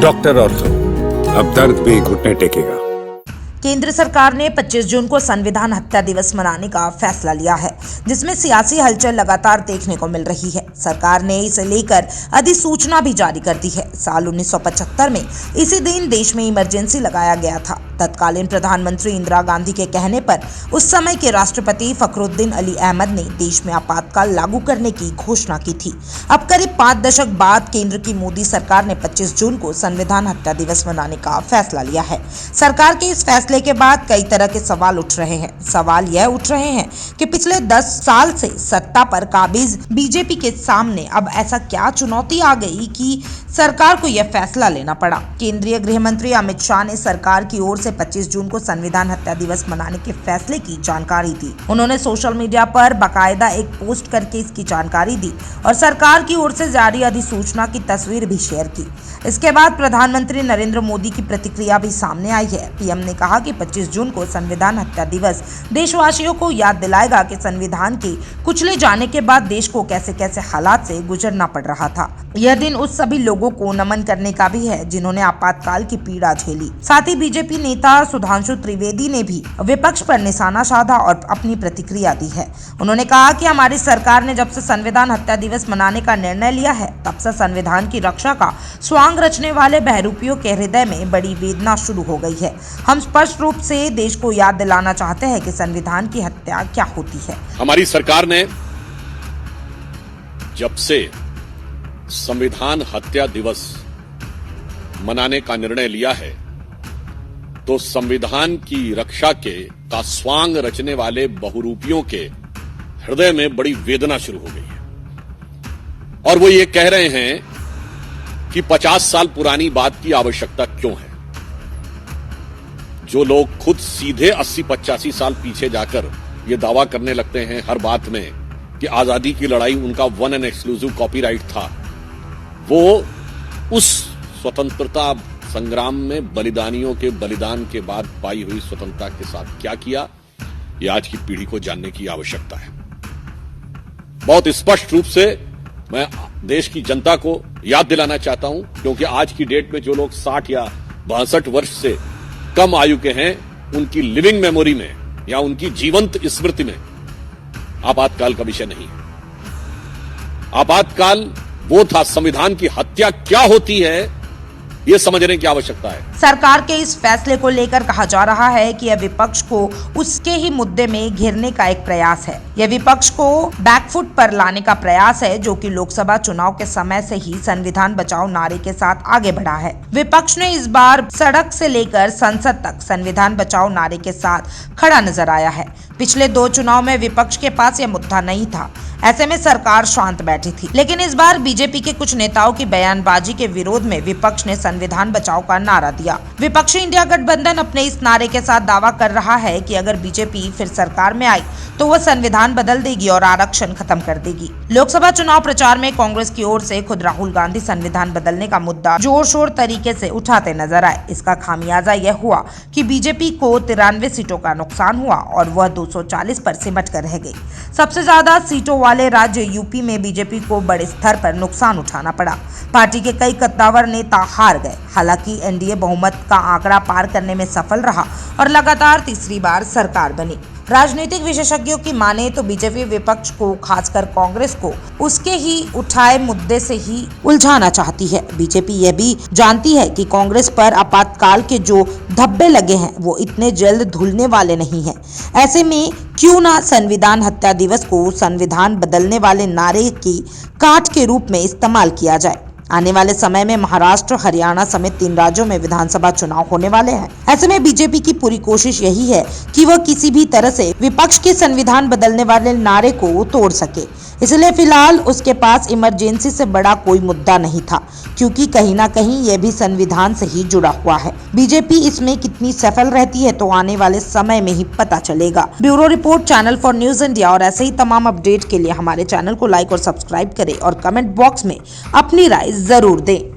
Doctor ortho, अब दर्द भी घुटने टेकेगा। केंद्र सरकार ने 25 जून को संविधान हत्या दिवस मनाने का फैसला लिया है, जिसमें सियासी हलचल लगातार देखने को मिल रही है। सरकार ने इसे लेकर अधिसूचना भी जारी कर दी है। साल 1975 में इसी दिन देश में इमरजेंसी लगाया गया था। तत्कालीन प्रधानमंत्री इंदिरा गांधी के कहने पर उस समय के राष्ट्रपति फखरुद्दीन अली अहमद ने देश में आपातकाल लागू करने की घोषणा की थी। अब करीब 5 दशक बाद केंद्र की मोदी सरकार ने 25 जून को संविधान हत्या दिवस मनाने का फैसला लिया है। सरकार के इस फैसले के बाद कई तरह के सवाल उठ रहे हैं। सवाल यह उठ रहे हैं कि पिछले 10 साल से सत्ता पर काबिज बीजेपी के सामने अब ऐसा क्या चुनौती आ गई कि सरकार को यह फैसला लेना पड़ा। केंद्रीय गृह मंत्री अमित शाह ने सरकार की ओर से 25 जून को संविधान हत्या दिवस मनाने के फैसले की जानकारी दी। उन्होंने सोशल मीडिया पर बाकायदा एक पोस्ट करके इसकी जानकारी दी और सरकार की ओर से जारी अधिसूचना की तस्वीर भी शेयर की। इसके बाद प्रधानमंत्री नरेंद्र मोदी की प्रतिक्रिया भी सामने आई है। पीएम ने कहा कि 25 जून को संविधान हत्या दिवस देशवासियों को याद दिलाएगा कि संविधान के कुचले जाने के बाद देश को कैसे कैसे हालात से गुजरना पड़ रहा था। यह दिन उस सभी लोगों को नमन करने का भी है जिन्होंने आपातकाल की पीड़ा झेली। साथ ही बीजेपी नेता सुधांशु त्रिवेदी ने भी विपक्ष पर निशाना साधा और अपनी प्रतिक्रिया दी है। उन्होंने कहा कि हमारी सरकार ने जब से संविधान हत्या दिवस मनाने का निर्णय लिया है, तब से संविधान की रक्षा का स्वांग रचने वाले बहरूपियों के हृदय में बड़ी वेदना शुरू हो गई है। हम स्पष्ट रूप से देश को याद दिलाना चाहते हैं कि संविधान की हत्या क्या होती है। हमारी सरकार ने जब से संविधान हत्या दिवस मनाने का निर्णय लिया है, तो संविधान की रक्षा का स्वांग रचने वाले बहुरूपियों के हृदय में बड़ी वेदना शुरू हो गई है। और वो ये कह रहे हैं कि 50 साल पुरानी बात की आवश्यकता क्यों है। जो लोग खुद सीधे 80-85 साल पीछे जाकर ये दावा करने लगते हैं हर बात में कि आजादी की लड़ाई उनका वन एंड एक्सक्लूसिव कॉपीराइट था, वो उस स्वतंत्रता संग्राम में बलिदानियों के बलिदान के बाद पाई हुई स्वतंत्रता के साथ क्या किया, ये आज की पीढ़ी को जानने की आवश्यकता है। बहुत स्पष्ट रूप से मैं देश की जनता को याद दिलाना चाहता हूं, क्योंकि आज की डेट में जो लोग 60 या 62 वर्ष से कम आयु के हैं, उनकी लिविंग मेमोरी में या उनकी जीवंत स्मृति में आपातकाल का विषय नहीं है। आपातकाल वो था, संविधान की हत्या क्या होती है ये समझने की आवश्यकता है। सरकार के इस फैसले को लेकर कहा जा रहा है कि यह विपक्ष को उसके ही मुद्दे में घेरने का एक प्रयास है। यह विपक्ष को बैकफुट पर लाने का प्रयास है, जो कि लोकसभा चुनाव के समय से ही संविधान बचाओ नारे के साथ आगे बढ़ा है। विपक्ष ने इस बार सड़क से लेकर संसद तक संविधान बचाओ नारे के साथ खड़ा नजर आया है। पिछले 2 चुनाव में विपक्ष के पास यह मुद्दा नहीं था, ऐसे में सरकार शांत बैठी थी। लेकिन इस बार बीजेपी के कुछ नेताओं की बयानबाजी के विरोध में विपक्ष ने संविधान बचाओ का नारा दिया। विपक्षी इंडिया गठबंधन अपने इस नारे के साथ दावा कर रहा है कि अगर बीजेपी फिर सरकार में आई तो वह संविधान बदल देगी और आरक्षण खत्म कर देगी। लोकसभा चुनाव प्रचार में कांग्रेस की ओर से खुद राहुल गांधी संविधान बदलने का मुद्दा जोर शोर तरीके से उठाते नजर आए। इसका खामियाजा यह हुआ कि बीजेपी को 93 सीटों का नुकसान हुआ और वह 240 पर सिमट कर रह गई। सबसे ज्यादा सीटों वाले राज्य यूपी में बीजेपी को बड़े स्तर पर नुकसान उठाना पड़ा। पार्टी के कई कद्दावर नेता हार गए। हालांकि एनडीए बहुमत का आंकड़ा पार करने में सफल रहा और लगातार तीसरी बार सरकार बनी। राजनीतिक विशेषज्ञों की माने तो बीजेपी विपक्ष को, खासकर कांग्रेस को, उसके ही उठाए मुद्दे से ही उलझाना चाहती है। बीजेपी यह भी जानती है कि कांग्रेस पर आपातकाल के जो धब्बे लगे हैं वो इतने जल्द धुलने वाले नहीं हैं। ऐसे में क्यों ना संविधान हत्या दिवस को संविधान बदलने वाले नारे की काट के रूप में इस्तेमाल किया जाए। आने वाले समय में महाराष्ट्र, हरियाणा समेत 3 राज्यों में विधानसभा चुनाव होने वाले हैं। ऐसे में बीजेपी की पूरी कोशिश यही है कि वह किसी भी तरह से विपक्ष के संविधान बदलने वाले नारे को तोड़ सके। इसलिए फिलहाल उसके पास इमरजेंसी से बड़ा कोई मुद्दा नहीं था, क्योंकि कहीं ना कहीं यह भी संविधान से ही जुड़ा हुआ है। बीजेपी इसमें कितनी सफल रहती है तो आने वाले समय में ही पता चलेगा। Bureau report, channel for news India. और ऐसे ही तमाम अपडेट के लिए हमारे चैनल को लाइक और सब्सक्राइब करें और कमेंट बॉक्स में अपनी राय जरूर दें।